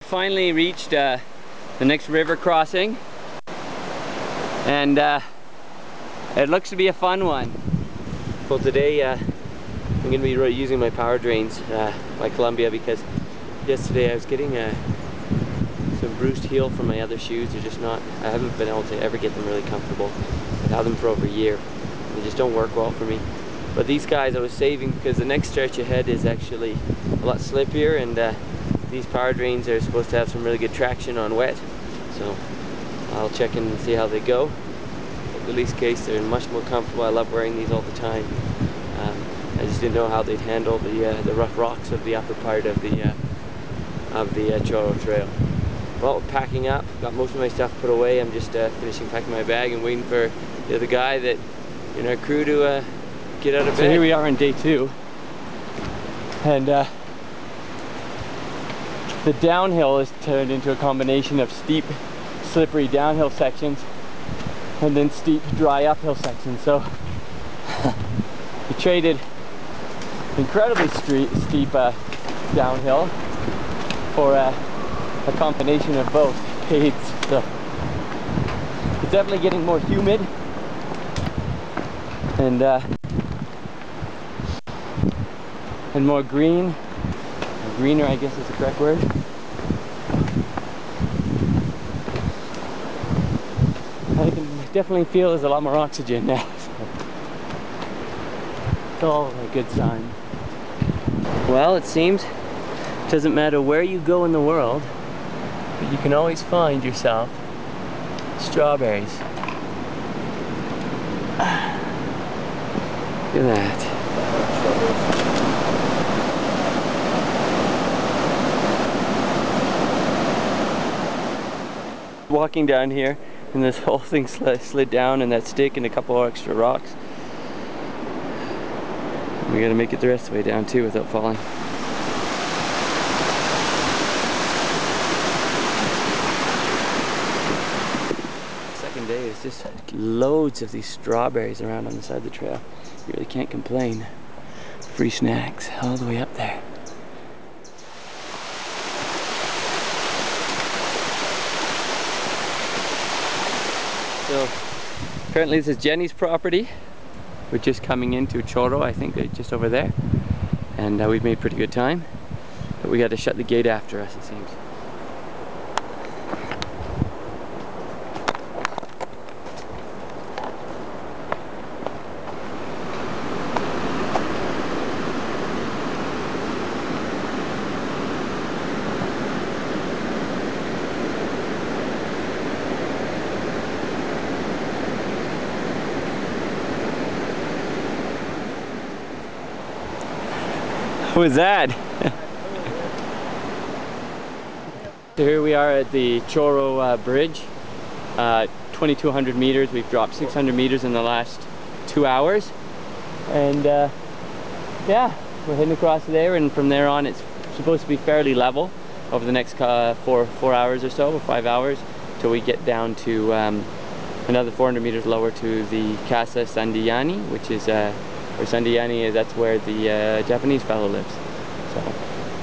finally reached the next river crossing, and it looks to be a fun one. Well, today I'm going to be using my power drains, my Columbia, because yesterday I was getting some bruised heel from my other shoes. They're just not, I haven't been able to ever get them really comfortable. I've had them for over a year. They just don't work well for me. But these guys I was saving because the next stretch ahead is actually a lot slippier, and these power drains are supposed to have some really good traction on wet. So I'll check in and see how they go. At the least case, they're much more comfortable. I love wearing these all the time. I just didn't know how they'd handle the rough rocks of the upper part of the Choro Trail. Well, packing up, got most of my stuff put away. I'm just finishing packing my bag and waiting for the other guy that in our crew to get out of bed. So here we are on day 2, and the downhill is turned into a combination of steep, slippery downhill sections and then steep, dry uphill sections. So we traded incredibly steep downhill for a combination of both fades. So it's definitely getting more humid, and more green, or greener I guess is the correct word. I can definitely feel there's a lot more oxygen now, so it's all a good sign. Well, it seems it doesn't matter where you go in the world, but you can always find yourself strawberries. Look at that. Walking down here, and this whole thing slid down, and that stick and a couple of extra rocks. We gotta make it the rest of the way down too without falling. Second day is just loads of these strawberries around on the side of the trail. You really can't complain. Free snacks all the way up there. So apparently this is Jenny's property. We're just coming into Choro, I think just over there, and we've made pretty good time, but we got to shut the gate after us, it seems. What was that? So here we are at the Choro Bridge, 2,200 meters. We've dropped 600 meters in the last 2 hours, and yeah, we're heading across there, and from there on it's supposed to be fairly level over the next 4 hours or so, or 5 hours, till we get down to another 400 meters lower to the Casa Sandiani, which is where Sandiani is. That's where the Japanese fellow lives. So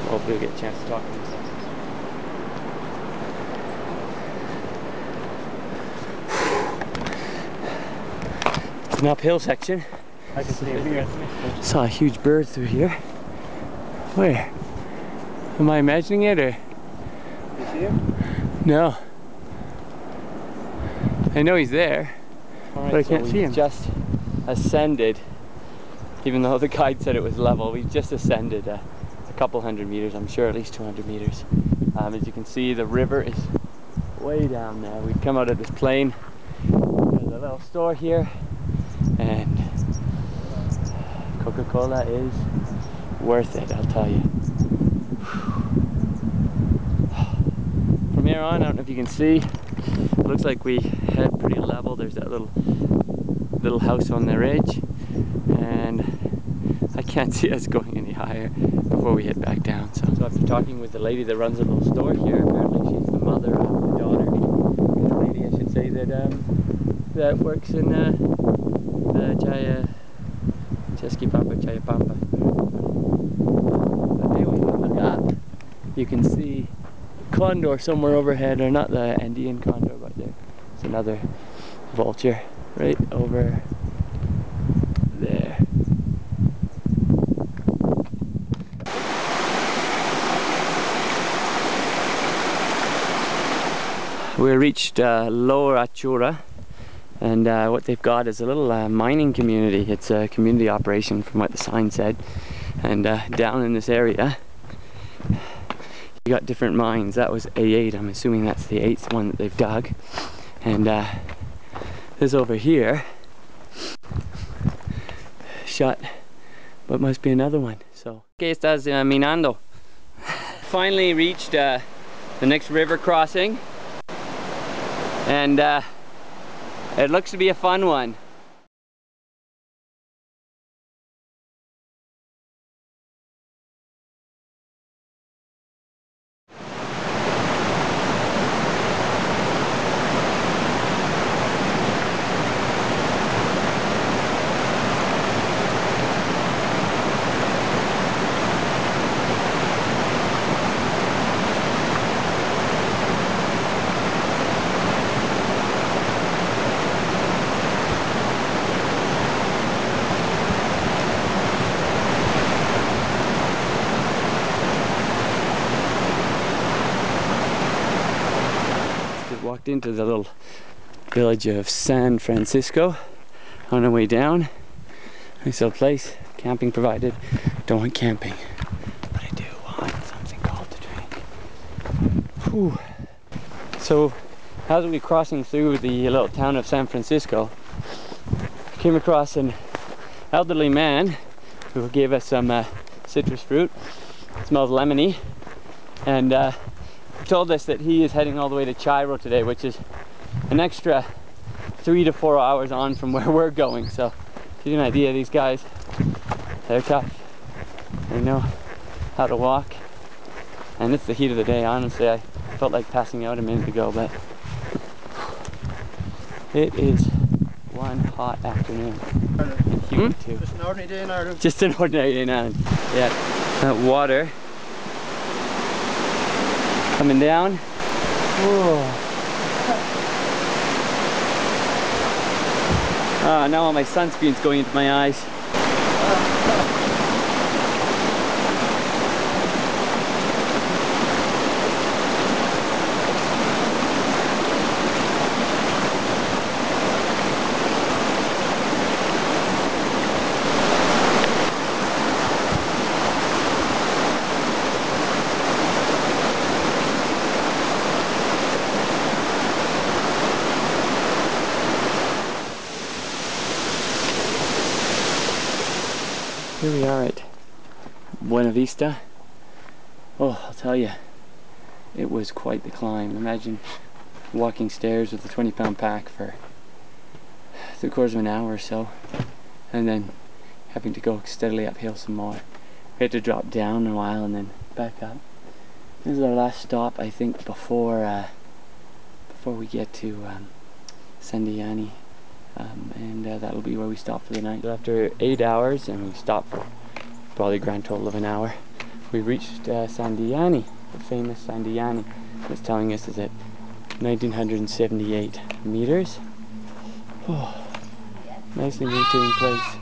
hopefully we'll get a chance to talk to him. It's an uphill section. I can see him here. Saw a huge bird through here. Where? Am I imagining it, or? You see him? No. I know he's there, but I can't see him. Just ascended. Even though the guide said it was level, we've just ascended a couple hundred meters, I'm sure at least 200 meters. As you can see, the river is way down there. We've come out of this plain. There's a little store here, and Coca-Cola is worth it, I'll tell you. From here on, I don't know if you can see, it looks like we head pretty level. There's that little house on the ridge, and I can't see us going any higher before we head back down. So after talking with the lady that runs a little store here, apparently she's the mother of the daughter, the lady I should say, that works in Chayapampa. But anyway, look up, you can see condor somewhere overhead, or not the Andean condor, but there's another vulture right over there. We reached Lower Choro, and what they've got is a little mining community. It's a community operation from what the sign said, and down in this area you got different mines. That was A8, I'm assuming that's the 8th one that they've dug, and this over here shut, but must be another one. So, ¿qué estás minando? Finally reached the next river crossing, and it looks to be a fun one. Walked into the little village of San Francisco on our way down. Nice little place, camping provided. Don't want camping, but I do want something cold to drink. Whew. So as we were crossing through the little town of San Francisco, I came across an elderly man who gave us some citrus fruit. It smells lemony, and told us that he is heading all the way to Choro today, which is an extra 3 to 4 hours on from where we're going. So to give you an idea, these guys, they're tough. They know how to walk, and it's the heat of the day. Honestly, I felt like passing out a minute ago, but it is one hot afternoon. And humid too. Just an ordinary day in Ireland. Just an ordinary day in Ireland. Yeah. That water coming down. Now all my sunscreen's going into my eyes. Here we are at Buena Vista. Oh, I'll tell you, it was quite the climb. Imagine walking stairs with a 20-pound pack for 3/4 of an hour or so, and then having to go steadily uphill some more. We had to drop down a while and then back up. This is our last stop, I think, before we get to Sandiani. And that'll be where we stop for the night. So after 8 hours, and we stopped for probably a grand total of an hour, we reached Sandiani, the famous Sandiani. It's telling us is at 1978 meters. Oh, nicely maintained place.